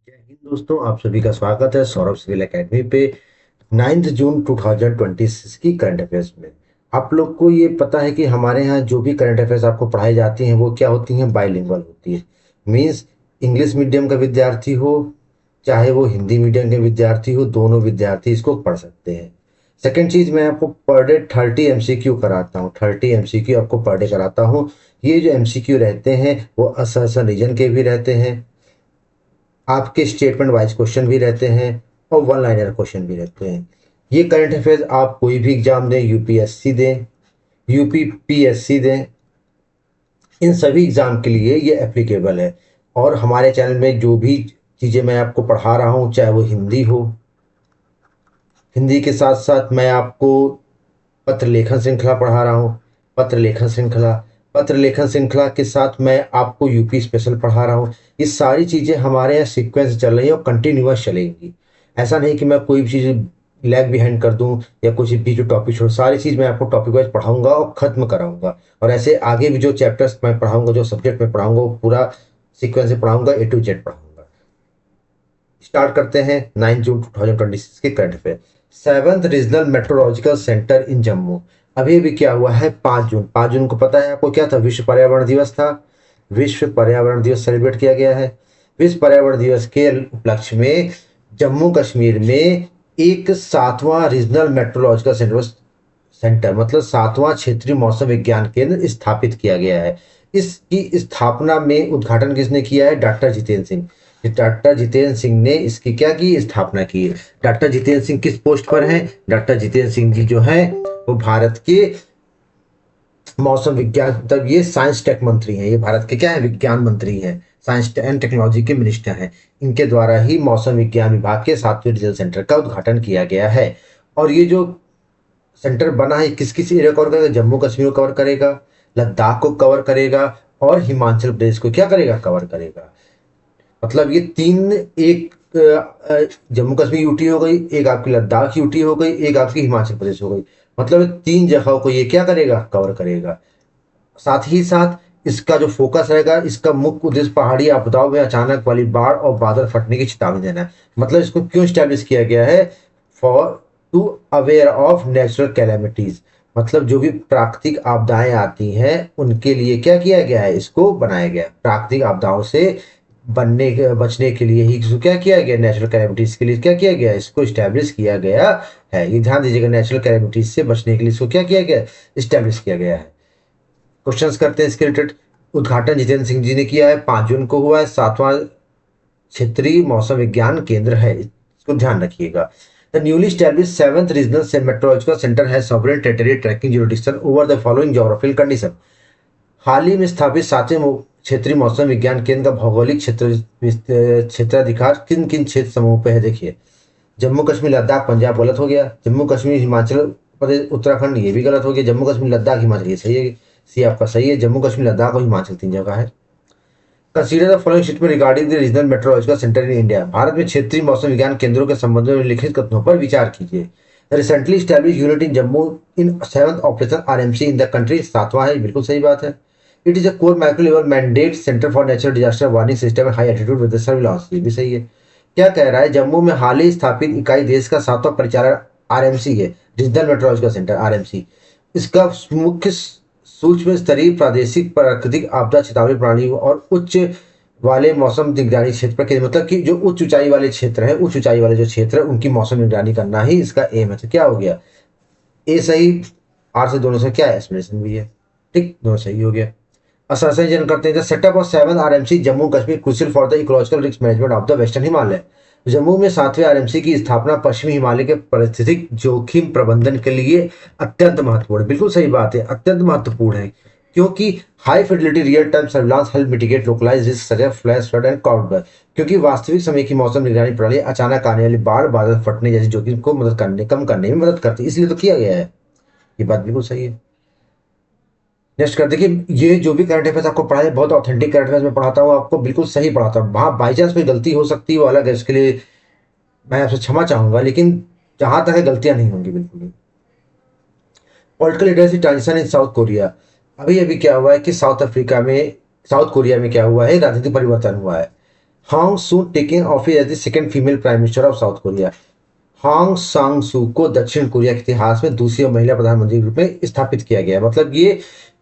जय हिंद दोस्तों, आप सभी का स्वागत है सौरभ सिविल एकेडमी पे 9 जून 2026 की करंट अफेयर्स में। आप लोग को ये पता है कि हमारे यहाँ जो भी करंट अफेयर्स आपको पढ़ाई जाती हैं वो क्या होती हैं, बाइलिंगुअल होती है। मीन्स इंग्लिश मीडियम का विद्यार्थी हो चाहे वो हिंदी मीडियम के विद्यार्थी हो, दोनों विद्यार्थी इसको पढ़ सकते हैं। सेकेंड चीज, मैं आपको पर डे 30 एमसीक्यू कराता हूँ, 30 एमसीक्यू आपको पर डे कराता हूँ। ये जो एमसीक्यू रहते हैं वो असर रीजन के भी रहते हैं, आपके स्टेटमेंट वाइज क्वेश्चन भी रहते हैं और वन लाइनर क्वेश्चन भी रहते हैं। ये करंट अफेयर्स आप कोई भी एग्जाम दें, यूपीएससी दें, यूपीपीएससी दें, इन सभी एग्जाम के लिए ये एप्लीकेबल है। और हमारे चैनल में जो भी चीज़ें मैं आपको पढ़ा रहा हूँ, चाहे वो हिंदी हो, हिंदी के साथ साथ मैं आपको पत्र लेखन श्रृंखला पढ़ा रहा हूँ, पत्र लेखन श्रृंखला के साथ मैं आपको यूपी स्पेशल पढ़ा रहा हूँ। ये सारी चीज़ें हमारे यहाँ सीक्वेंस चल रही है और कंटिन्यूअस चलेंगी। ऐसा नहीं कि मैं कोई भी चीज़ लैग बिहाइंड कर दूं या कुछ बीच में टॉपिक छोड़, सारी चीज़ मैं आपको टॉपिक वाइज पढ़ाऊंगा और ख़त्म कराऊंगा। और ऐसे आगे भी जो चैप्टर्स मैं पढ़ाऊंगा, जो सब्जेक्ट में पढ़ाऊंगा, वो पूरा सीक्वेंस से पढ़ाऊंगा, ए टू जेड पढ़ाऊंगा। स्टार्ट करते हैं 9 जून 2026 के current affair. Seventh regional meteorological centre in Jammu. अभी भी क्या हुआ है, 5 जून, 5 जून को पता है आपको क्या था, विश्व पर्यावरण दिवस था। विश्व पर्यावरण दिवस सेलिब्रेट किया गया है। विश्व पर्यावरण दिवस के उपलक्ष्य में जम्मू कश्मीर में एक 7वां रीजनल मेट्रोलॉजिकल सेंटर मतलब 7वां क्षेत्रीय मौसम विज्ञान केंद्र स्थापित किया गया है। इसकी स्थापना में उद्घाटन किसने किया है, डॉक्टर जितेंद्र सिंह। डॉक्टर जितेंद्र सिंह ने इसकी क्या की, स्थापना की है। डॉक्टर जितेंद्र सिंह किस पोस्ट पर हैं, डॉक्टर जितेंद्र सिंह जी जो हैं वो भारत के मौसम विज्ञान, मतलब ये साइंस टेक मंत्री हैं, ये भारत के क्या है, विज्ञान मंत्री हैं, साइंस एंड टेक्नोलॉजी के मिनिस्टर हैं। इनके द्वारा ही मौसम विज्ञान विभाग के 7वें रीजनल सेंटर का उद्घाटन किया गया है। और ये जो सेंटर बना है किस किस एरिया कवर करेगा, जम्मू कश्मीर को कवर करेगा, लद्दाख को कवर करेगा और हिमाचल प्रदेश को क्या करेगा, कवर करेगा। मतलब ये तीन, एक जम्मू कश्मीर यूटी हो गई, एक आपकी लद्दाख यूटी हो गई, एक आपकी हिमाचल प्रदेश हो गई। मतलब 3 जगहों को ये क्या करेगा, कवर करेगा। साथ ही साथ इसका जो फोकस रहेगा, इसका मुख्य उद्देश्य पहाड़ी आपदाओं में अचानक वाली बाढ़ और बादल फटने की चेतावनी देना है। मतलब इसको क्यों स्टैब्लिश किया गया है, for to aware of natural calamities. मतलब जो भी प्राकृतिक आपदाएं आती हैं उनके लिए क्या किया गया है, इसको बनाया गया। प्राकृतिक आपदाओं से बचने के लिए ही इसको क्या किया गया, नेचुरल कैलेमिटीज के लिए क्या किया गया, इसको स्टैब्लिश किया गया है। ये ध्यान दीजिएगा, नेचुरल कैलेमिटीज से बचने के लिए इसको क्या किया गया, स्टैब्लिश किया गया है। क्वेश्चंस करते हैं इसके रिलेटेड। उद्घाटन जितेंद्र सिंह जी ने किया है, 5 जून को हुआ है, 7वां क्षेत्रीय मौसम विज्ञान केंद्र है, इसको ध्यान रखिएगा। The newly establish 7th regional meteorological centre है sovereign territory tracking jurisdiction over the following geographical condition. हाल ही में स्थापित 7वें क्षेत्रीय मौसम विज्ञान केंद्र का भौगोलिक क्षेत्राधिकार किन किन क्षेत्र समूह पे है, देखिए। जम्मू कश्मीर लद्दाख पंजाब गलत हो गया, जम्मू कश्मीर हिमाचल प्रदेश उत्तराखंड ये भी गलत हो गया, जम्मू कश्मीर लद्दाख हिमाचल ये सही है, सी आपका सही है, जम्मू कश्मीर लद्दाख और हिमाचल 3 जगह है। Consider the following statement regarding the regional meteorological centre in India. Bharat में क्षेत्रीय मौसम विज्ञान केंद्रों के संबंध में लिखित कथनों पर विचार कीजिए। Recently establish unit in Jammu in 7th operation RMC in the country, 7वां है, बिल्कुल सही बात है। It is a core micro level mandate centre for natural disaster warning system and high altitude weather surveillance, ये भी सही है। क्या कह रहा है, जम्मू में हाल ही स्थापित इकाई देश का 7वां परिचालन आरएमसी है, रीजनल मेट्रोलॉजिकल सेंटर आरएमसी। इसका मुख्य सूक्ष्म स्तरीय प्रादेशिक प्राकृतिक आपदा चेतावनी प्रणाली और उच्च वाले मौसम निगरानी क्षेत्र पर मतलब कि जो उच्च ऊंचाई वाले क्षेत्र है, उच्च ऊंचाई वाले जो क्षेत्र है उनकी मौसम निगरानी करना ही इसका एम है। तो क्या हो गया, ए सही, आर से दोनों से क्या है, एक्सप्लेनेशन भी है, ठीक, दोनों सही हो गया। असरसंजन करते हैं, setup of 7 RMC Jammu Kashmir crucial for the ecological risk management of the western Himalaya. Jammu में 7वें आरएमसी की स्थापना पश्चिमी हिमालय के पारिस्थितिक जोखिम प्रबंधन के लिए अत्यंत महत्वपूर्ण है, बिल्कुल सही बात है, अत्यंत महत्वपूर्ण है। क्योंकि high fidelity real time surveillance help mitigate localise risk such as flash flood and cloud burst. क्योंकि वास्तविक समय की मौसम निगरानी प्रणाली अचानक आने वाली बाढ़ बादल फटने जैसी जोखिम को कम करने में मदद करती है, इसलिए तो किया गया है। ये बात बिल्कुल सही है। नेक्स्ट कर देखिए, ये जो भी करंट अफेयर्स आपको पढ़ाए बहुत ऑथेंटिक करंट अफेयर्स में पढ़ाता हूँ, आपको बिल्कुल सही पढ़ाता हूँ। वहाँ बाई चांस कोई गलती हो सकती है वो अलग है, इसके लिए मैं आपसे क्षमा चाहूंगा, लेकिन जहां तक है गलतियां नहीं होंगी बिल्कुल भी। Political leadership transition in south Korea. अभी अभी क्या हुआ है कि साउथ कोरिया में क्या हुआ है, राजनीतिक परिवर्तन हुआ है। Hang Su taking office as the second female prime minister of South Korea. Hang Sang Su को दक्षिण कोरिया के इतिहास में दूसरी महिला प्रधानमंत्री के रूप में स्थापित किया गया है। मतलब ये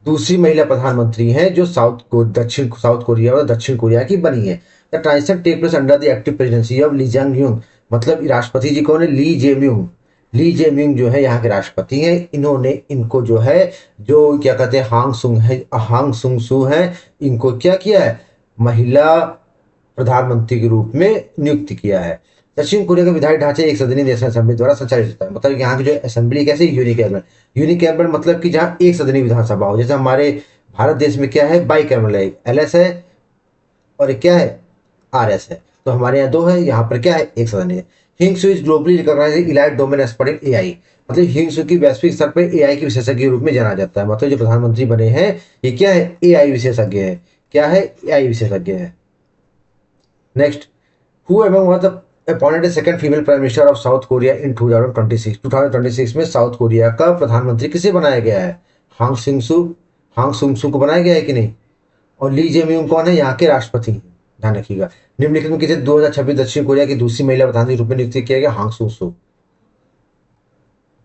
दूसरी महिला प्रधानमंत्री हैं जो साउथ कोरिया और दक्षिण कोरिया की बनी है। The transition take place under the active presidency of Lee Jung Yung. मतलब राष्ट्रपति जी कौन है? ली जेम्यूंग। ली जेम्यूंग जो है यहाँ के राष्ट्रपति हैं। इन्होंने इनको जो है, जो क्या कहते हैं, हांग सुंग सू है, इनको क्या किया है? महिला प्रधानमंत्री के रूप में नियुक्त किया है। दक्षिण कोरिया का विधायी ढांचा एक सदनी नेशनल असेंबली द्वारा संचालित होता है। मतलब यहाँ की जो असेंबली कैसे? यूनिकैमरल। यूनिकैमरल मतलब कि जहाँ एक सदनी विधानसभा हो। जैसे हमारे भारत देश में क्या है? बाईकैमरल है, एलएस है और एक क्या है? आरएस है। तो हमारे यहाँ दो है, यहाँ पर क्या है? एक सदनी है। Hingsu is globally recognised elite domain expert in AI. मतलब हिंगसू की वैश्विक स्तर पर एआई के विशेषज्ञ के रूप में जाना जाता है। मतलब जो प्रधानमंत्री बने हैं ये क्या है? एआई विशेषज्ञ है। क्या है? एआई विशेषज्ञ है। Next, who among was the appointed second female prime minister of South Korea in 2026। 2026 में साउथ कोरिया का प्रधानमंत्री किसे बनाया गया है? हांग सिंगसू। हांग सुंगसू को बनाया गया है कि नहीं? और ली जेम्यूंग कौन है? यहाँ के राष्ट्रपति हैं। ध्यान रखिएगा। निम्नलिखित में किसे 2026 दक्षिण कोरिया की दूसरी महिला प्रधानमंत्री के रूप में नियुक्त किया गया? Hong Sungsu.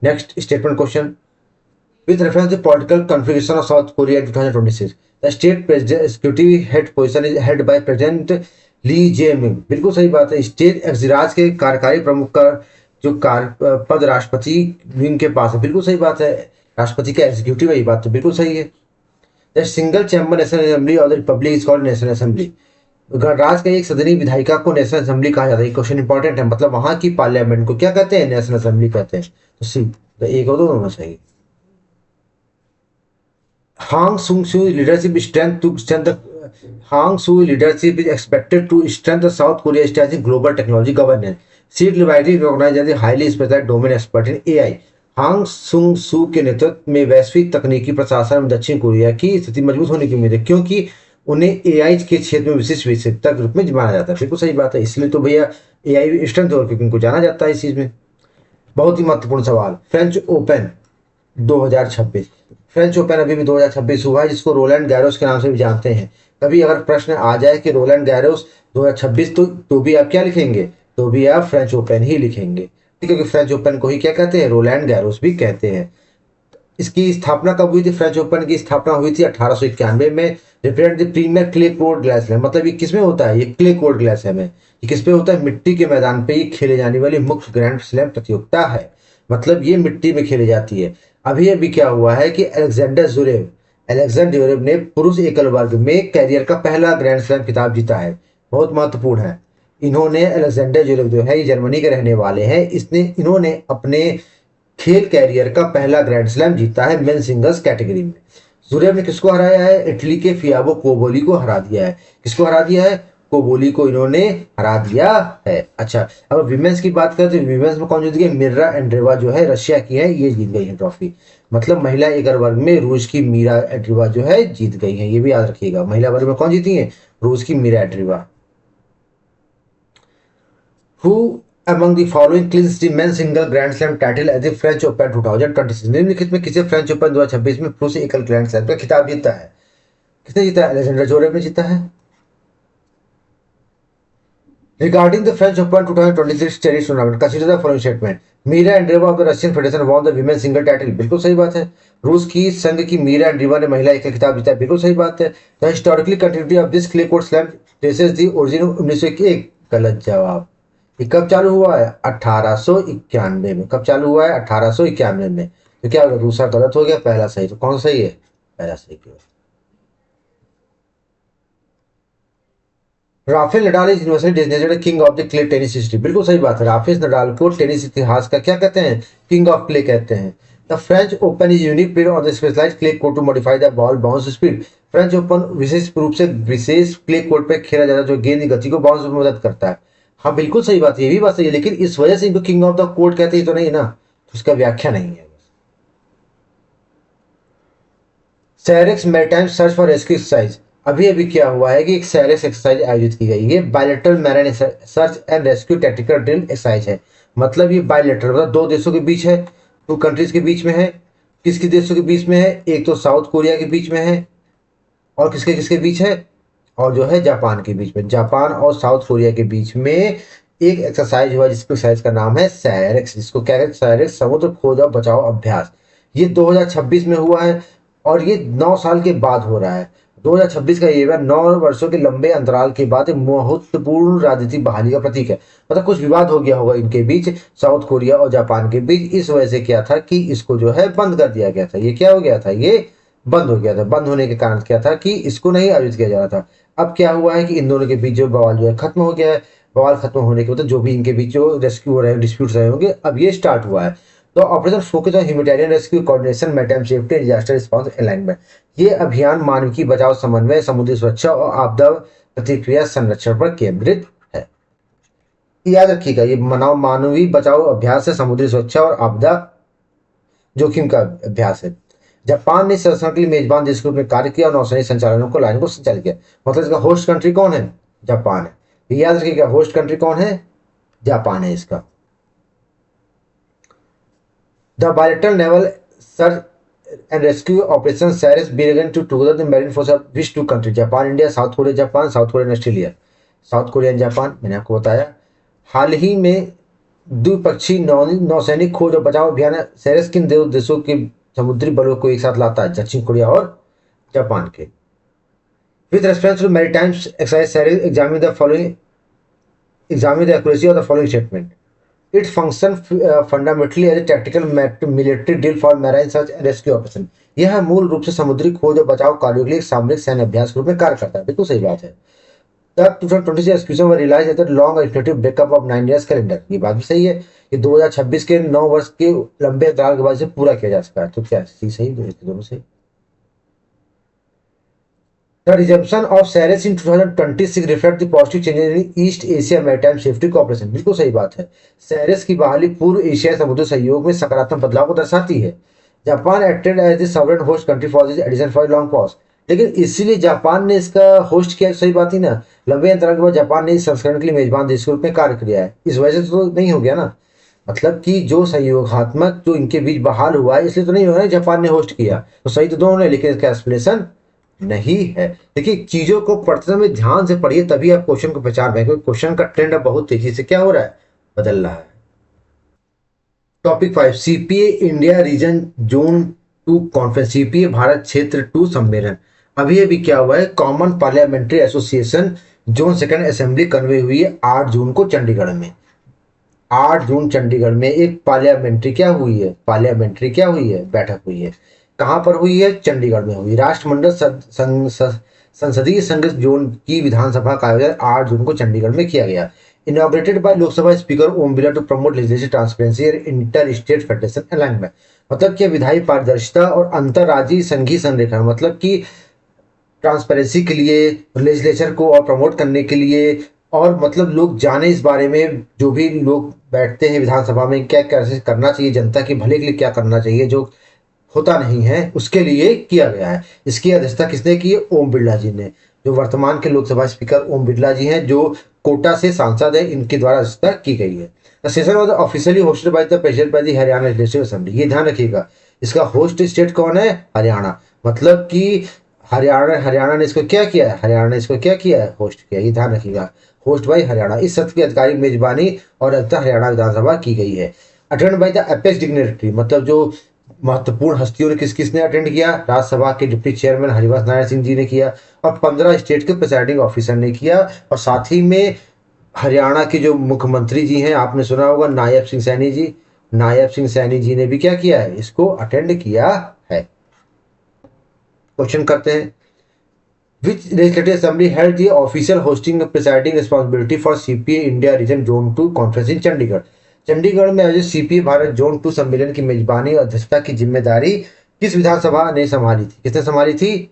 Next statement question, with reference to the political configuration of South Korea in 2026, the state president executive head position is held by President Lee Jaemyung. बिल्कुल सही बात है। स्टेट राज्य के कार्यकारी प्रमुख का जो पद राष्ट्रपति विंग के पास है। बिल्कुल सही बात है। राष्ट्रपति का एग्जीक्यूटिव है, ये बात तो बिल्कुल सही है। The single chamber national assembly of the Republic is called national assembly. गणराज्य का एक सदनी विधायिका को नेशनल असेंबली कहा जाता है। क्वेश्चन इंपॉर्टेंट है। मतलब वहां की पार्लियामेंट को क्या कहते हैं? नेशनल असेंबली कहते हैं। तो सी, तो एक और दो होना चाहिए। Hang Sung-soo leadership strength to strengthen Hang Soo leadership is expected to strengthen South Korea's stance in global technology governance. She is widely recognized as a highly specialized domain expert in AI. Hong सुंग सू के नेतृत्व में वैश्विक तकनीकी प्रशासन में दक्षिण Korea की स्थिति मजबूत होने की उम्मीद है, क्योंकि उन्हें एआई के क्षेत्र में विशिष्ट विशेषज्ञता के रूप में माना जाता है। बिल्कुल सही बात है। इसलिए तो भैया एआई स्ट्रेंथ और क्योंकि उनको जाना जाता है इस चीज में। बहुत ही महत्वपूर्ण सवाल, फ्रेंच ओपन 2026। फ्रेंच ओपन अभी भी 2026 हुआ है, जिसको रोलैंड गैरोस के नाम से भी जानते हैं। कभी अगर प्रश्न आ जाए कि रोलैंड गैरोस 2026, तो भी आप क्या लिखेंगे? तो भी आप फ्रेंच ओपन ही लिखेंगे, क्योंकि फ्रेंच ओपन को ही क्या कहते हैं? रोलैंड गैरोस भी कहते हैं। इसकी स्थापना कब हुई थी? फ्रेंच ओपन की स्थापना हुई थी 1891 में। Represent the premier clay court glass slam. मतलब ये किसमें होता है? ये क्ले कोर्ट ग्लैस स्लैम है। ये किस पे होता है? मिट्टी के मैदान पे ही खेले जाने वाली मुख्य ग्रैंड स्लैम प्रतियोगिता है। मतलब ये मिट्टी में खेली जाती है। अभी अभी क्या हुआ है कि अलेक्जेंडर ज्वेरेव ने पुरुष एकल वर्ग में कैरियर का पहला ग्रैंड स्लैम खिताब जीता है। बहुत महत्वपूर्ण है। इन्होंने अलेक्जेंडर ज्वेरेव जो है, ये जर्मनी के रहने वाले हैं। इन्होंने अपने खेल कैरियर का पहला ग्रैंड स्लैम जीता है मेन सिंगल्स कैटेगरी में। ज्वेरेव ने किसको हराया है? इटली के फियाबो कोबोली को हरा दिया है। किसको हरा दिया है? कोबोली को इन्होंने हरा दिया है। अच्छा, अब विमेंस की बात करें तो विमेंस में कौन जीत गई? मिर्रा एंड्रेवा जो है रशिया की है, ये जीत गई है ट्रॉफी। मतलब महिला एकल वर्ग में रूस की मीरा एंड्रेवा जो है जीत गई है। ये भी याद रखिएगा। महिला वर्ग में कौन जीती है? रूस की Mirra Andreeva. Who among the following clinches the men's single grand slam title at the French Open 2026। निम्नलिखित में किसे फ्रेंच ओपन 2026 में पुरुष एकल ग्रैंड स्लैम का खिताब जीता है? किसने जीता है? अलेक्जेंडर ज्वेरेव ने जीता है। Regarding the French Open 2026 tennis tournament, consider the following statement. Mirra Andreeva of the Russian Federation won the women single title. बिल्कुल सही बात है। रूस की संघ की मीरा एंड्रेवा ने महिला एकल खिताब जीता है। बिल्कुल सही बात है। The historically continuity of this clay court slam traces the origin 1901। गलत जवाब। ये कब चालू हुआ है? 1891 में। कब चालू हुआ है? 1891 में। तो क्या होगा? दूसरा गलत हो गया, पहला सही। तो कौन सही है? पहला सही क्यों? Rafael Nadal is universally designated king of the clay tennis history. बिल्कुल सही बात है। राफेल नडाल को टेनिस इतिहास का क्या कहते हैं? किंग ऑफ क्ले कहते हैं। The French Open is unique player on the specialised clay court to modify the ball bounce speed. French Open विशेष रूप से विशेष क्ले कोर्ट पे खेला जाता है जो गेंद की गति को बाउंस में मदद करता है। हाँ बिल्कुल सही बात है, ये भी बात सही है। लेकिन इस वजह से इनको किंग ऑफ द कोर्ट कहते हैं तो नहीं ना, तो उसका व्याख्या नहीं है। SAREX maritime search for rescue exercise. अभी अभी क्या हुआ है कि एक सैरेक्स एक्सरसाइज आयोजित की गई। ये bilateral marine search and rescue tactical drill exercise है। मतलब ये बायलैटरल मतलब दो देशों के बीच है, टू कंट्रीज के बीच में है। किसके देशों के बीच में है? एक तो साउथ कोरिया के बीच में है और किसके किसके बीच है? और जो है जापान के बीच में, जापान और साउथ कोरिया के बीच में एक एक्सरसाइज हुआ जिसको एक्सरसाइज का नाम है सैरेक्स, जिसको क्या है सैरेक्स समुद्र खोज और बचाओ अभ्यास। ये 2026 में हुआ है और ये 9 साल के बाद हो रहा है। 2026 का ये 9 वर्षों के लंबे अंतराल के बाद एक महत्वपूर्ण राजनीतिक बहाली का प्रतीक है। मतलब कुछ विवाद हो गया होगा इनके बीच, साउथ कोरिया और जापान के बीच, इस वजह से क्या था कि इसको जो है बंद कर दिया गया था। ये क्या हो गया था, ये बंद हो गया था। बंद होने के कारण क्या था कि इसको नहीं आयोजित किया जा रहा था। अब क्या हुआ है कि इन दोनों के बीच जो बवाल जो है खत्म हो गया है। बवाल खत्म होने के मतलब जो भी इनके बीच जो रेस्क्यू हो रहे हैं, डिस्प्यूट रहे होंगे, अब ये स्टार्ट हुआ है। तो operation focus on humanitarian rescue coordination maritime safety and disaster response alignment. ये अभियान मानवीय बचाव समन्वय, समुद्री सुरक्षा और आपदा प्रतिक्रिया संरक्षण पर केंद्रित है। याद रखिएगा, ये मानवीय बचाव अभ्यास है, समुद्री सुरक्षा और आपदा जोखिम का अभ्यास है। जापान ने संरक्षण के लिए मेजबान देश के रूप में कार्य किया और नौसैनिक संचालनों को लाइन को संचालित किया। मतलब इसका होस्ट कंट्री कौन है, जापान है। ये याद रखिएगा, होस्ट कंट्री कौन है, जापान है इसका। The bilateral naval search and rescue operation SAREX began to together the marine force of which two country, Japan India, South Korea Japan, South Korea Australia, South Korea Japan, मैंने आपको बताया। हाल ही में द्विपक्षीय नौसैनिक खोज और बचाव अभियान सैरिस किन दो देशों के समुद्री बलों को एक साथ लाता है, दक्षिण कोरिया और जापान के। With reference to maritime exercise SAREX examine the following, examine the accuracy of the following statement. It functions fundamentally as a tactical military drill for marine search and rescue operation. यह मूल रूप से समुद्री खोज और बचाव कार्यों के लिए एक सामरिक सैन्य अभ्यास के रूप में कार्य करता है। बिल्कुल सही बात है। The 2026 execution was realized as a long alternative breakup of 9 years calendar. ये बात भी सही है। ये 2026 के 9 वर्ष के लंबे अंतराल के बाद से पूरा किया जा सका है। तो क्या सही दोनों सही। The resumption of SARES in 2026 reflect the positive changes in East Asia Maritime Safety Cooperation. बिल्कुल सही बात है। सैरेस की बहाली पूर्व एशियाई समुद्री सहयोग में सकारात्मक बदलाव को दर्शाती है। Japan acted as the sovereign host country for this edition for long pause. लेकिन इसीलिए जापान ने इसका होस्ट किया, सही बात ही ना। लंबे अंतराल के बाद जापान ने इस संस्करण के लिए मेजबान देश के रूप में कार्य किया है। इस वजह से तो नहीं हो गया ना, मतलब कि जो सहयोगात्मक जो इनके बीच बहाल हुआ है इसलिए तो नहीं हो रहा है जापान ने होस्ट किया। तो सही तो दोनों ने, लेकिन इसका एक्सप्लेनेशन नहीं है। देखिए, चीजों को पढ़ते समय ध्यान से पढ़िए, तभी आप क्वेश्चन को पहचान पाएंगे। क्वेश्चन का ट्रेंड अब बहुत तेजी से क्या हो रहा है, बदल रहा है। Topic 5, CPA India region zone 2 conference, CPA Bharat क्षेत्र 2 सम्मेलन। अभी अभी क्या हुआ है, common parliamentary association zone second assembly convey हुई है 8 जून को चंडीगढ़ में। 8 जून चंडीगढ़ में एक पार्लियामेंट्री क्या हुई है, पार्लियामेंट्री क्या हुई है, बैठक हुई है। कहां पर हुई है, चंडीगढ़ में हुई। राष्ट्रमंडल संसदीय संघ जोन की विधानसभा का आयोजन 8 जून को चंडीगढ़ में किया गया। Inaugurated by Lok Sabha speaker Om Birla to promote legislative transparency and inter state federation alignment. मतलब कि विधायी पारदर्शिता और अंतर्राज्यीय संघीय संरेखण, मतलब कि ट्रांसपेरेंसी के लिए, लेजिस्लेचर को और प्रमोट करने के लिए, और मतलब लोग जाने इस बारे में, जो भी लोग बैठते हैं विधानसभा में, क्या कैसे करना चाहिए, जनता के भले के लिए क्या करना चाहिए, जो होता नहीं है, उसके लिए किया गया है। इसकी अध्यक्षता किसने की है, ओम बिरला जी ने, जो वर्तमान के लोकसभा स्पीकर ओम बिरला जी हैं, जो कोटा से सांसद है, इनके द्वारा अध्यक्षता की गई है। The session was officially hosted by the president by the Haryana legislative assembly. ये ध्यान रखिएगा, इसका होस्ट स्टेट कौन है, हरियाणा। मतलब कि हरियाणा ने इसको क्या किया है, हरियाणा ने इसको क्या किया है, होस्ट किया। ये ध्यान रखिएगा, होस्ट बाय हरियाणा। इस सत्र की आधिकारिक मेजबानी और अध्यक्षता हरियाणा विधानसभा की गई है। Attend by the apex dignitary, मतलब जो महत्वपूर्ण हस्तियों ने किसने अटेंड किया, राज्यसभा के डिप्टी चेयरमैन हरिवंश नारायण सिंह जी ने किया और 15 स्टेट के प्रिसाइडिंग ऑफिसर ने किया। और साथ ही में हरियाणा के जो मुख्यमंत्री जी हैं, आपने सुना होगा नायब सिंह सैनी जी, नायब सिंह सैनी जी ने भी क्या किया है, इसको अटेंड किया है। क्वेश्चन करते हैं, which legislative assembly held the official hosting and presiding responsibility for CPA India Region Zone 2 conference in Chandigarh. Chandigarh में आयोजित सीपीए भारत जोन 2 सम्मेलन की मेजबानी और अध्यक्षता की जिम्मेदारी किस विधानसभा ने संभाली थी, किसने संभाली थी,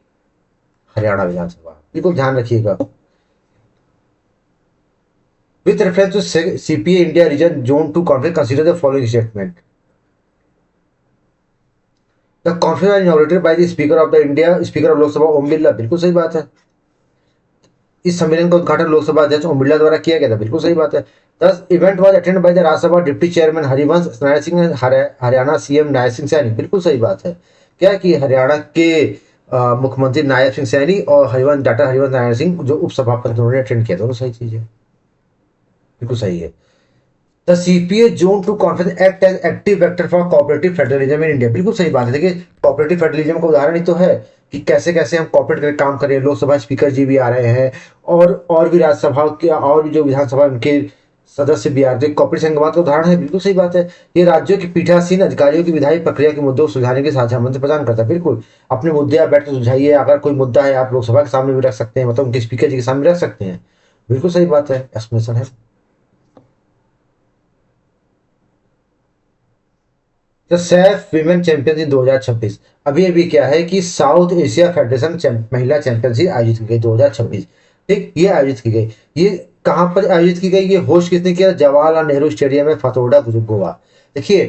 हरियाणा विधानसभा। बिल्कुल ध्यान रखिएगा। With reference to CPA India region zone 2 conference consider the following statement. The conference was inaugurated by the speaker of the India, speaker of Lok Sabha Om Birla. बिल्कुल सही बात है। इस सम्मेलन का उद्घाटन लोकसभा अध्यक्ष ओम बिरला द्वारा किया गया था। बिल्कुल सही बात है। दस event was attend by the Rajya Sabha deputy chairman Harivansh Narayan Singh, Haryana CM Narayan Singh Saini. बिल्कुल सही बात है। क्या कि हरियाणा के मुख्यमंत्री नायब सिंह सैनी और डॉक्टर हरिवंश नारायण सिंह जो उपसभापति उन्होंने अटेंड किया, दोनों सही चीज है, बिल्कुल सही है। The CPA zone two conference act as active vector for cooperative federalism in India, बिल्कुल सही बात है। देखिए कोऑपरेटिव फेडरलिज्म का उदाहरण ही तो है कि कैसे कैसे हम कॉपरेट करके काम करें। लोकसभा स्पीकर जी भी आ रहे हैं और भी राज्यसभा के और भी जो विधानसभा उनके सदस्य भी आ रहे हैं, कॉपरेट संघवाद का उदाहरण है, बिल्कुल सही बात है। ये राज्यों की पीठासीन अधिकारियों की विधायी प्रक्रिया के मुद्दों को सुलझाने के साझा मंच प्रदान करता है। बिल्कुल अपने मुद्दे आप बैठ कर सुलझाइए, अगर कोई मुद्दा है आप लोकसभा के सामने भी रख सकते हैं, मतलब उनके स्पीकर जी के सामने रख सकते हैं, बिल्कुल सही बात है, एक्सप्लेनेशन है। तो सैफ विमेन चैंपियनशिप 2026, अभी अभी क्या है कि साउथ एशिया फेडरेशन महिला चैंपियनशिप आयोजित की गई 2026। ठीक, ये आयोजित की गई, ये कहाँ पर आयोजित की गई, ये होस्ट किसने किया, जवाहरलाल नेहरू स्टेडियम में फतोड़ा गोवा। देखिए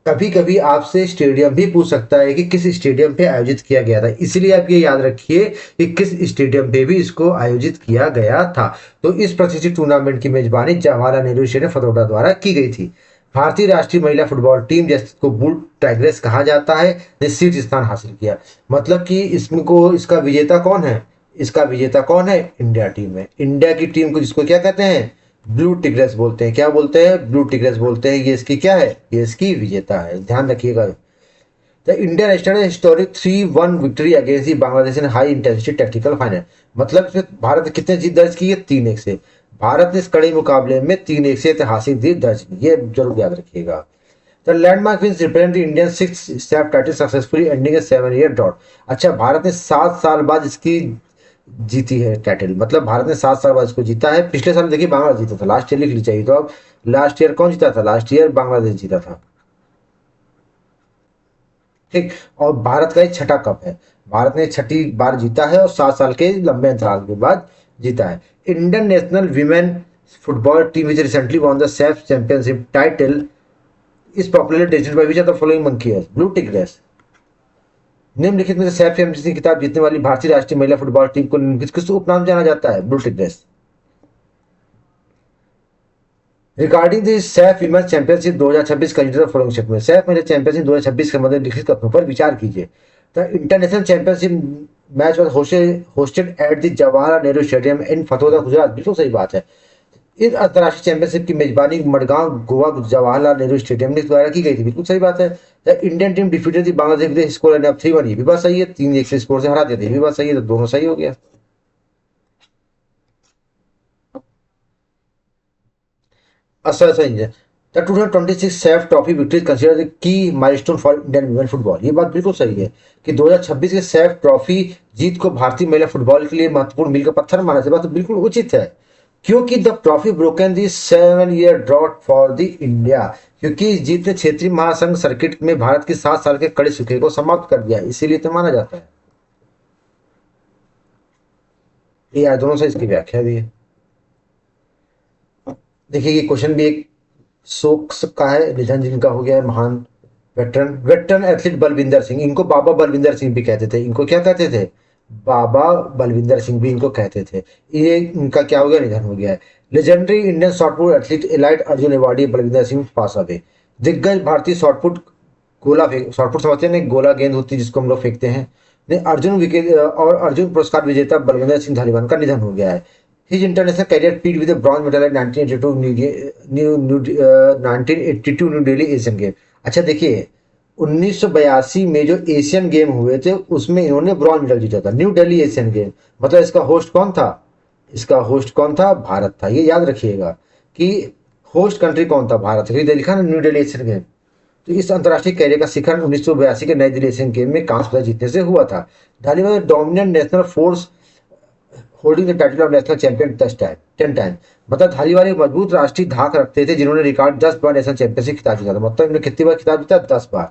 कभी कभी आपसे स्टेडियम भी पूछ सकता है कि किस स्टेडियम पे आयोजित किया गया था, इसलिए आप ये याद रखिए कि किस स्टेडियम पे भी इसको आयोजित किया गया था। तो इस प्रतिष्ठित टूर्नामेंट की मेजबानी जवाहरलाल नेहरू स्टेडियम फतोड़ा द्वारा की गई थी। भारतीय राष्ट्रीय महिला फुटबॉल टीम जिसको बुल टाइग्रेस कहा जाता है ने शीर्ष स्थान हासिल किया। मतलब कि इसको इसका विजेता कौन है, इसका विजेता कौन है, इंडिया टीम है। इंडिया की टीम को जिसको क्या कहते हैं, ब्लू टिग्रेस बोलते हैं। क्या बोलते हैं, ब्लू टिग्रेस बोलते हैं। ये इसकी क्या है, ये इसकी विजेता है, ध्यान रखिएगा। The Indian national historic 3-1 victory against the Bangladesh in high intensity tactical final. मतलब इसमें भारत ने कितने जीत दर्ज की है, 3-1 से। भारत ने इस कड़े मुकाबले में 3-1 से ऐतिहासिक जीत दर्ज की, ये जरूर याद रखिएगा। The landmark wins represent the Indian six step title successfully ending a 7-year drought. अच्छा, भारत ने 7 साल बाद इसकी जीती है टाइटल, मतलब भारत ने 7 साल बाद इसको जीता है। पिछले साल देखिए बांग्लादेश जीता था, लास्ट ईयर लिख ली चाहिए तो। अब लास्ट ईयर कौन जीता था, लास्ट ईयर बांग्लादेश जीता था। ठीक, और भारत का ये छठा कप है, भारत ने छठी बार जीता है और 7 साल के लंबे अंतराल के बाद जीता है। Indian national women football team which recently won the SAFF championship title is popular destined by which of the following moniker है, ब्लू टिग्रेस। निम्नलिखित में से सैफ चैंपियनशिप किताब जीतने वाली भारतीय राष्ट्रीय महिला फुटबॉल टीम को निम्नलिखित किस उपनाम जाना जाता है, Blue tigress. Regarding the Saif women's championship 2026 consider following statement. Saif महिला चैंपियनशिप 2026 के संबंधित लिखित कथनों पर विचार कीजिए। The international championship match was hosted at the Jawaharlal Nehru stadium in Fatorda Gujarat, बिल्कुल सही बात है। इस अंतर्राष्ट्रीय चैंपियनशिप की मेजबानी मडगांव गोवा जवाहरलाल नेहरू स्टेडियम ने द्वारा की गई थी, बिल्कुल सही बात है। The Indian team defeated the Bangladesh with score of 3-1, ये भी बात सही है, 3-1 से स्कोर से हरा दिया था, ये भी बात सही है, तो दोनों सही हो गया। अच्छा सही है। The 2026 Saif trophy victory consider the key milestone for Indian women football, ये बात बिल्कुल सही है कि 2026 के सैफ ट्रॉफी जीत को भारतीय महिला फुटबॉल के लिए महत्वपूर्ण मील का पत्थर माना जाए, बात तो बिल्कुल उचित है। क्योंकि the trophy broken the 7-year drought for the India, क्योंकि इस जीत ने क्षेत्रीय महासंघ सर्किट में भारत के 7 साल के कड़े सूखे को समाप्त कर दिया, इसीलिए तो माना जाता है। ये यार दोनों से इसकी व्याख्या भी है। देखिए ये क्वेश्चन भी एक शोक का है, निधन जिनका हो गया है, महान वेटरन एथलीट बलविंदर सिंह, इनको बाबा बलविंदर सिंह भी कहते थे, इनको क्या कहते थे, बाबा बलविंदर सिंह भी इनको कहते थे। ये इनका क्या हो गया, निधन हो गया है। Legendary Indian shot put athlete elite Arjuna awardee Balwinder Singh pass away. दिग्गज भारतीय शॉटपुट गोला फेंक, शॉटपुट समझते हैं ना, गोला गेंद होती है जिसको हम लोग फेंकते हैं, ने अर्जुन विकेट और अर्जुन पुरस्कार विजेता बलविंदर सिंह धालीवाल का निधन हो गया है। हिज इंटरनेशनल करियर पीड with bronze medal at 1982 new Delhi Asian game. अच्छा देखिए 1982 में जो एशियन गेम हुए थे उसमें इन्होंने ब्रॉन्ज मेडल जीता था, न्यू दिल्ली एशियन गेम। मतलब इसका होस्ट कौन था, इसका होस्ट कौन था, भारत था। ये याद रखिएगा कि होस्ट कंट्री कौन था, भारत। लिखा ना न्यू दिल्ली एशियन गेम। तो इस अंतर्राष्ट्रीय कैरियर का शिखर 1982 के नई दिल्ली एशियन गेम में कांस्य पदक जीतने से हुआ था। Dhaliwal dominant national force holding the title of national champion 10 time. मतलब धालीवाल एक मजबूत राष्ट्रीय धाक रखते थे जिन्होंने रिकॉर्ड 10 बार नेशनल चैंपियनशिप खिताब जीता था। मतलब इन्होंने कितनी बार खिताब जीता, 10 बार।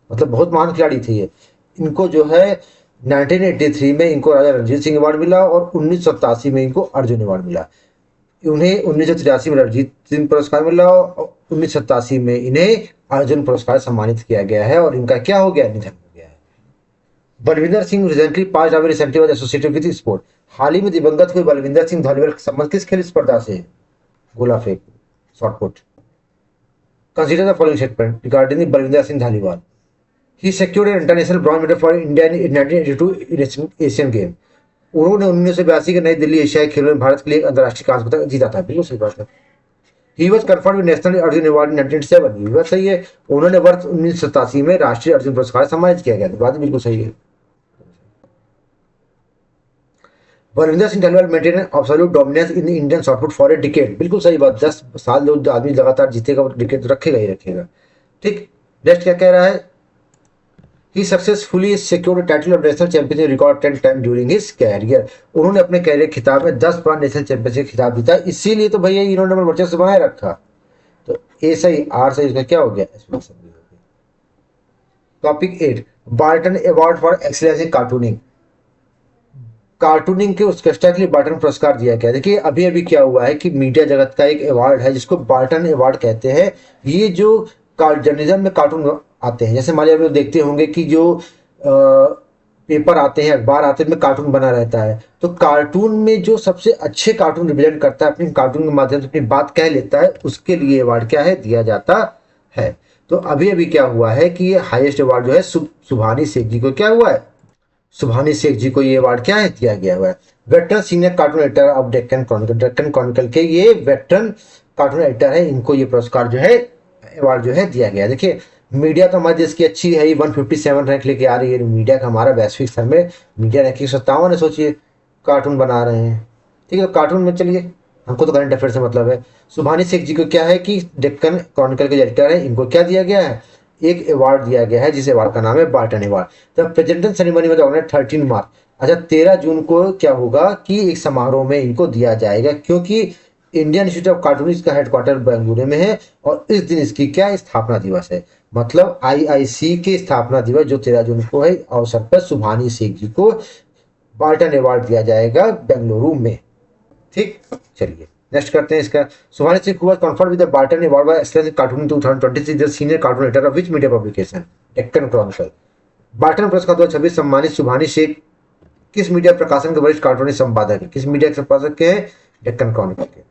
मतलब बहुत महान खिलाड़ी थे ये। इनको जो है 1983 में इनको राजा रणजीत सिंह अवार्ड मिला और 1987 में इनको अर्जुन अवार्ड मिला। उन्हें 1983 में रणजीत सिंह पुरस्कार मिला और 1987 में इन्हें अर्जुन पुरस्कार सम्मानित किया गया है और इनका क्या हो गया, निधन हो गया है। Balwinder Singh recently pass away recently was associated with sport. हाल ही में दिवंगत हुए बलविंदर सिंह धालीवाल संबंध किस खेल स्पर्धा से है, गोला फेंक, shot put. Consider the following statement regarding Balwinder Singh Dhaliwal. He secured international bronze medal for India in 1982 Asian game. उन्होंने 1982 के नई दिल्ली एशियाई खेलों में भारत के लिए अंतर्राष्ट्रीय कांस्य पदक जीता था। बिल्कुल सही बात है। He was conferred with national Arjun award in 1987। ये बात सही है। उन्होंने वर्ष 1987 में राष्ट्रीय अर्जुन पुरस्कार सम्मानित किया गया था। बात बिल्कुल सही है। Balwinder Singh Dhalwal maintain absolute dominance in Indian shot put for a decade. बिल्कुल सही बात। 10 साल जो आदमी लगातार जीतेगा वो डिकेड रखेगा ही रखेगा। ठीक। नेक्स्ट क्या कह रहा है? He successfully secured a title of national champion in record 10 time during his career. उन्होंने अपने कैरियर खिताब में 10 बार नेशनल चैंपियनशिप खिताब जीता, इसीलिए तो भैया इन्होंने नंबर वर्चस्व बनाए रखा। तो ए सही, आर सही, इसका क्या हो गया? Topic 8, Barton award for excellence in cartooning. Cartooning के उत्कृष्टता के लिए बार्टन पुरस्कार दिया गया। देखिए अभी अभी क्या हुआ है कि मीडिया जगत का एक अवार्ड है जिसको बार्टन अवार्ड कहते हैं। ये जो जर्नलिज्म में कार्टून आते हैं, जैसे मान लिया आप लोग देखते होंगे कि जो पेपर आते हैं, अखबार आते हैं, में कार्टून बना रहता है, तो कार्टून में जो सबसे अच्छे कार्टून रिप्रेजेंट करता है, अपने कार्टून के माध्यम से अपनी बात कह लेता है, उसके लिए अवार्ड क्या है? दिया जाता है। तो अभी अभी क्या हुआ है कि ये हाईएस्ट अवार्ड जो है सुभानी शेख जी को क्या हुआ है? सुभानी शेख जी को ये अवार्ड क्या है? दिया गया हुआ है। Veteran senior cartoon editor of Deccan Chronicle. Deccan Chronicle के ये वेटरन कार्टून एडिटर है, इनको ये पुरस्कार जो है, अवार्ड जो है दिया गया। देखिए मीडिया तो हमारे देश की अच्छी है, 157 रैंक लेके आ रही है मीडिया का, हमारा वैश्विक स्तर में मीडिया रैंकिंग 57 है। सोचिए कार्टून बना रहे हैं। ठीक है, कार्टून में चलिए, हमको तो करंट अफेयर से मतलब है। सुभानी शेख जी को क्या है कि डेक्कन क्रॉनिकल के एडिटर है, इनको क्या दिया गया है? एक अवार्ड दिया गया है, जिस अवार्ड का नाम है Barton award. The presentation ceremony में 13 मार्च। अच्छा 13 जून को क्या होगा कि एक समारोह में इनको दिया जाएगा, क्योंकि इंडियन इंस्टीट्यूट ऑफ कार्टूनिस्ट का हेडक्वार्टर बेंगलुरु में है और इस दिन इसकी क्या स्थापना दिवस है। मतलब आईआईसी के स्थापना दिवस जो 13 जून को है, अवसर पर सुभानी शेख जी को बार्टन अवार्ड दिया जाएगा बेंगलुरु में। ठीक, चलिए नेक्स्ट करते हैं इसका। Subhani Shaikh was conferred with the Barton award by excellence cartoon 2026 the senior cartoon editor of which media publication? Deccan Chronicle. Barton पुरस्कार 2026 सम्मानित सुभानी शेख किस मीडिया प्रकाशन के वरिष्ठ कार्टूनिस्ट संपादक है? किस मीडिया के संपादक के हैं? डेक्कन क्रॉनिकल के।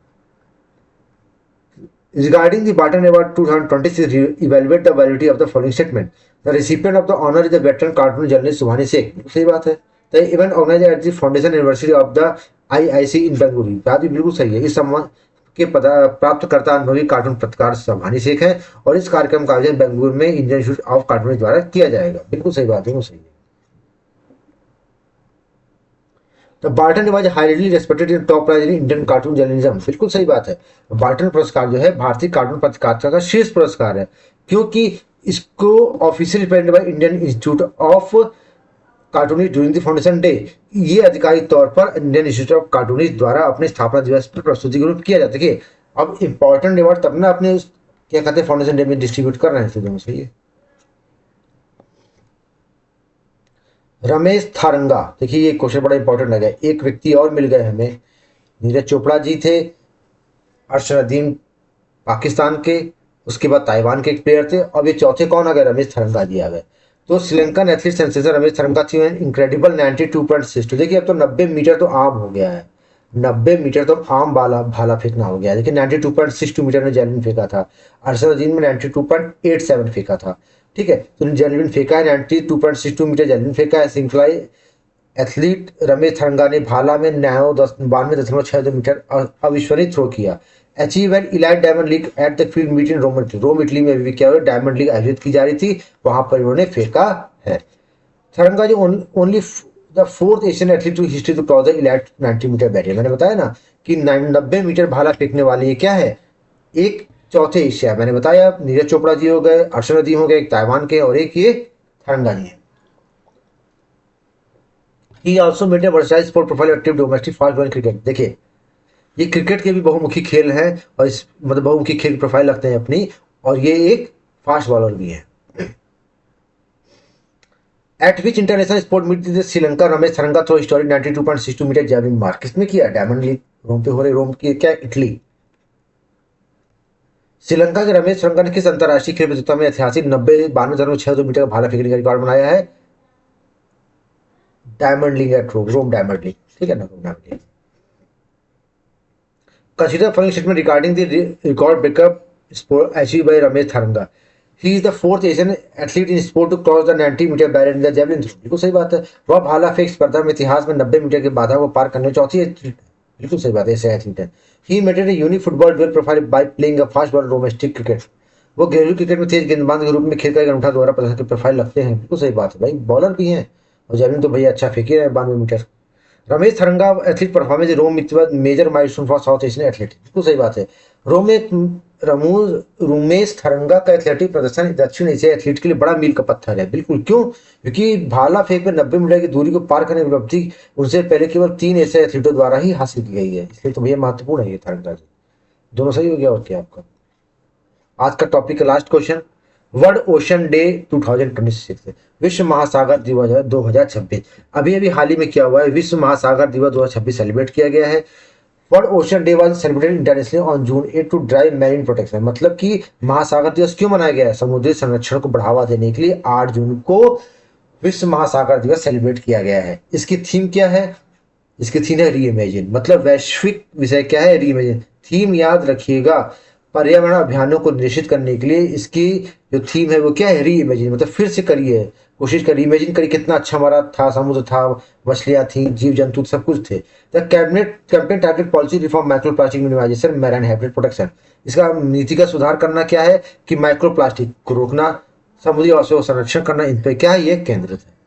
Regarding the Barton Award 2026, evaluate the validity of the following statement. The recipient of the honor is the veteran cartoon journalist Subhani Sheikh. सही बात है। The event organized at the Foundation University of the IIC in Bengaluru। बात भी बिल्कुल सही है। इस सम्मान के प्राप्तकर्ता अनुभवी कार्टून पत्रकार सुभानी शेख है और इस कार्यक्रम का आयोजन बेंगलुरु में इंडियन इंस्टीट्यूट ऑफ कार्टून द्वारा किया जाएगा। बिल्कुल सही बात है, बिल्कुल सही है। तो Barton was highly respected in top prize in Indian cartoon journalism. बिल्कुल सही बात है। बार्टन पुरस्कार जो है भारतीय कार्टून पत्रकारिता का शीर्ष पुरस्कार है, क्योंकि इसको officially present by Indian institute of cartoonist during the foundation day. ये आधिकारिक तौर पर इंडियन इंस्टीट्यूट ऑफ कार्टूनिस्ट द्वारा अपने स्थापना दिवस पर प्रस्तुतिकरण किया जाता है। अब इंपॉर्टेंट अवार्ड तब ना अपने क्या कहते हैं फाउंडेशन डे में डिस्ट्रीब्यूट कर रहे हैं। सही है। रमेश थारंगा, देखिए ये क्वेश्चन बड़ा इंपॉर्टेंट लगा। एक व्यक्ति और मिल गए हमें, नीरज चोपड़ा जी थे, अर्शद नदीम पाकिस्तान के, उसके बाद ताइवान के एक प्लेयर थे, अब ये चौथे कौन आ गए? रमेश थारंगा जी आ गए। तो श्रीलंकन एथलीट सेंसेशन रमेश थारंगा थी इनक्रेडिबल 92.62। देखिए अब तो 90 मीटर तो आम हो गया है, 90 मीटर तो आम भाला फेंकना हो गया है। देखिए 92.62 मीटर में जैवलिन फेंका था। अर्शद नदीम में 92.87 फेंका था। ठीक है, तो जैवलिन फेंका है, 92.62 मीटर जैवलिन फेंका है। श्रृंखला एथलीट रमेश थारंगा ने भाला में 92.62 मीटर अविस्मरणीय थ्रो किया। Achieve an elite diamond league at the field meet in Rome Italy में भी क्या हुआ? डायमंड लीग आयोजित की जा रही थी, वहां पर इन्होंने फेंका है। थारंगा जो only the fourth Asian athlete to history to cross the elite 90 metre barrier. मैंने बताया ना कि 90 मीटर भाला फेंकने वाले ये क्या है? एक चौथे एशिया। मैंने बताया नीरज चोपड़ा जी हो गए, अर्शद नदीम हो गए, एक ताइवान के, और एक ये थारंगा जी है। He also made a versatile sport profile active domestic fast bowling cricket। देखिए ये क्रिकेट के भी बहुमुखी खेल है और इस मतलब बहुमुखी खेल प्रोफाइल रखते हैं अपनी, और ये एक फास्ट बॉलर भी है। At which international sport meet Sri Lanka Ramesh Tharanga throw historic 92.62 metre javelin mark? किसमें किया? डायमंड लीग रोम पे हो रहे, रोम की क्या? इटली। श्रीलंका के रमेश थारंगा ने किस अंतरराष्ट्रीय खेल प्रतियोगिता में ऐतिहासिक 92.62 मीटर का भाला फेंकने का रिकॉर्ड बनाया है? Diamond league at Rome Diamond League. ठीक है ना, Rome Diamond League. Consider following statement regarding the record breakup sport achieved by Ramesh Tharanga. He is the fourth Asian athlete in sport to cross the 90 metre barrier in the javelin throw. बिल्कुल सही बात है। वह भाला फेंक स्पर्धा में इतिहास में 90 मीटर की बाधा को पार करने चौथी एथलीट। बिल्कुल सही बात है, ऐसे एथलीट है। He mated a unique football dual profile by playing a fast ball domestic cricket. वो घरेलू क्रिकेट में तेज गेंदबाज के रूप में खेलकर एक अनूठा द्वारा प्रदर्शन की प्रोफाइल रखते हैं। बिल्कुल सही बात है भाई, बॉलर भी हैं और जेवलिन तो भैया अच्छा फेंक ही रहे हैं 92 metre. Ramesh Tharanga athlete performance Rome major milestone for South Asian athlete. बिल्कुल सही बात है। रोम में रमूज रुमेश थरंगा का एथलेटिक प्रदर्शन दक्षिण एशियाई एथलीट के लिए बड़ा मील का पत्थर है। बिल्कुल, क्यों? क्योंकि भाला फेंक में 90 मीटर की दूरी को पार करने की उपलब्धि उनसे पहले केवल 3 एशियाई एथलीटों द्वारा ही हासिल की गई है, इसलिए तो भैया महत्वपूर्ण है ये थरंगा जी। दोनों सही हो गया और क्या आपका। आज का टॉपिक का last question, world ocean day 2026, विश्व महासागर दिवस 2026। अभी अभी हाल ही में क्या हुआ है, विश्व महासागर दिवस 2026 सेलिब्रेट किया गया है। World ocean day was celebrated internationally on June 8 to drive marine protection. मतलब कि महासागर दिवस क्यों मनाया गया है? समुद्री संरक्षण को बढ़ावा देने के लिए 8 जून को विश्व महासागर दिवस सेलिब्रेट किया गया है। इसकी थीम क्या है? इसकी थीम है री इमेजिन। मतलब वैश्विक विषय क्या है? री इमेजिन। थीम याद रखिएगा, पर्यावरण अभियानों को निश्चित करने के लिए इसकी जो थीम है वो क्या है? री इमेजिन। मतलब फिर से करिए, कोशिश करिए, इमेजिन करिए कितना अच्छा हमारा था, समुद्र था, मछलियां थी, जीव जंतु सब कुछ थे। The cabinet campaign target policy reform micro plastic minimisation marine habitat protection. इसका नीतिगत सुधार करना क्या है कि माइक्रो प्लास्टिक को रोकना, समुद्री आवासों का संरक्षण करना, इन पे क्या है ये केंद्रित है।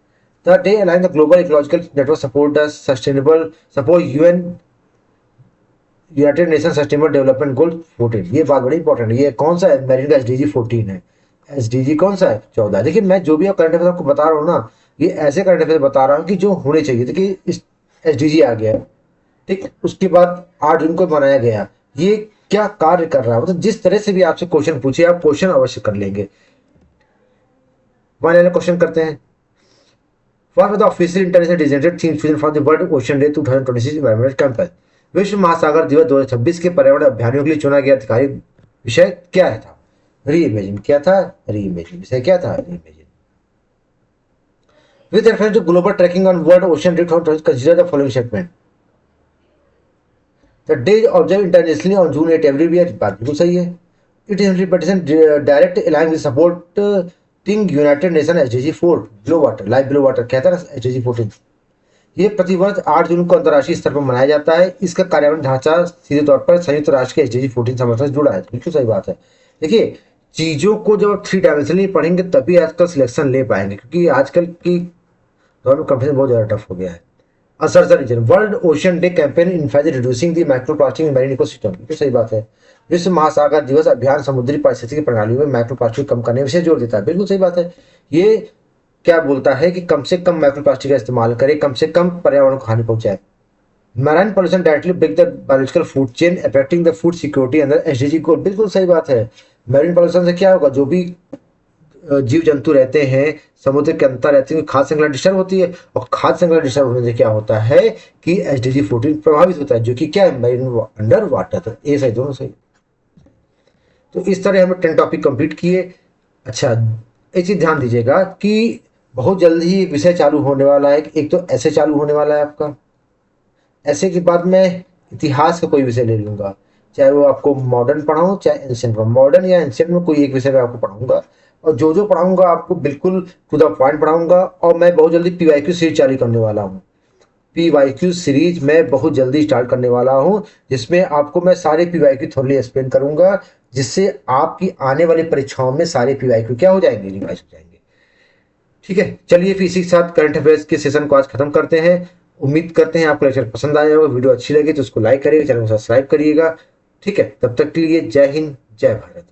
The day align the global ecological network support the sustainable support UN United nation sustainable development goal 14। ये बात बड़ी इंपॉर्टेंट है। ये कौन सा है? मेरिन का एसडीजी 14 है। एसडीजी कौन सा है? 14। देखिए मैं जो भी करंट अफेयर आपको बता रहा हूँ ना, ये ऐसे करंट अफेयर बता रहा हूँ कि जो होने चाहिए। देखिए इस एसडीजी आ गया, ठीक, उसके बाद 8 जून को बनाया गया। ये क्या कार्य कर रहा है? मतलब जिस तरह से भी आपसे क्वेश्चन पूछे आप क्वेश्चन अवश्य कर लेंगे। वन क्वेश्चन करते हैं। What was the official international designated theme chosen for the World Ocean Day 2026 Environmental Campaign? विश्व महासागर दिवस 2026 के पर्यावरण अभियानों के लिए चुना गया आधिकारिक विषय क्या है था? री इमेजिन। क्या था? री इमेजिन। विषय क्या था? री imagine. With reference to global tracking on World Ocean Day 2026, consider the following statement. The day observed internationally on June 8 every year। बात बिल्कुल सही है। It is representation direct along with supporting United Nations SDG 4 below water, life below water कहता है ना SDG 14। ये प्रतिवर्ष 8 जून को अंतर्राष्ट्रीय स्तर पर मनाया जाता है। इसका कार्यान्वयन ढांचा सीधे तौर पर संयुक्त राष्ट्र के एसडीजी 14 समर्थन से जुड़ा है। बिल्कुल सही बात है। देखिए चीजों को जब आप 3 डायमेंशनली पढ़ेंगे तभी आजकल सिलेक्शन ले पाएंगे, क्योंकि आजकल की दौर में कंपटीशन बहुत ज्यादा टफ हो गया है। असर reason world ocean day campaign in phase reducing the microplastic in marine ecosystem. बिल्कुल सही बात है। विश्व महासागर दिवस अभियान समुद्री पारिस्थितिकी प्रणालियों में माइक्रोप्लास्टिक कम करने विषय जोर देता है। बिल्कुल सही बात है। ये क्या बोलता है कि कम से कम माइक्रोप्लास्टिक का इस्तेमाल करें, कम से कम पर्यावरण को हानि पहुंचाए। Marine pollution directly break the biological food chain affecting the food security under SDG goal. बिल्कुल सही बात है। मैरीन पॉल्यूशन से क्या होगा? जो भी जीव जंतु रहते हैं समुद्र के अंदर रहते हैं, खाद्य श्रृंखला डिस्टर्ब होती है, और खाद्य श्रृंखला डिस्टर्ब होने से क्या होता है कि एसडीजी 14 प्रभावित होता है, जो कि क्या है? Marine under water. तो ए सही, दोनों सही। तो इस तरह हमने 10 टॉपिक कंप्लीट किए। अच्छा एक चीज ध्यान दीजिएगा कि बहुत जल्द ही विषय चालू होने वाला है। एक तो ऐसे चालू होने वाला है आपका, ऐसे के बाद मैं इतिहास का कोई विषय ले लूंगा, चाहे वो आपको मॉडर्न पढ़ाऊं चाहे एंशिएंट। मॉडर्न या एंशिएंट में कोई एक विषय मैं आपको पढ़ाऊंगा, और जो पढ़ाऊंगा आपको बिल्कुल टू द पॉइंट पढ़ाऊंगा। और मैं बहुत जल्दी पीवाईक्यू सीरीज चालू करने वाला हूँ। पीवाईक्यू सीरीज मैं बहुत जल्दी स्टार्ट करने वाला हूँ, जिसमें आपको मैं सारे पीवाईक्यू थोड़ी एक्सप्लेन करूंगा, जिससे आपकी आने वाली परीक्षाओं में सारे पीवाईक्यू क्या हो जाएंगे? रिवाइज हो जाएंगे। ठीक है, चलिए फिर इसी के साथ करंट अफेयर्स के सेशन को आज खत्म करते हैं। उम्मीद करते हैं आपको लेक्चर पसंद आया होगा। वीडियो अच्छी लगी तो उसको लाइक करिएगा, चैनल को सब्सक्राइब करिएगा। ठीक है, तब तक के लिए जय हिंद, जय भारत।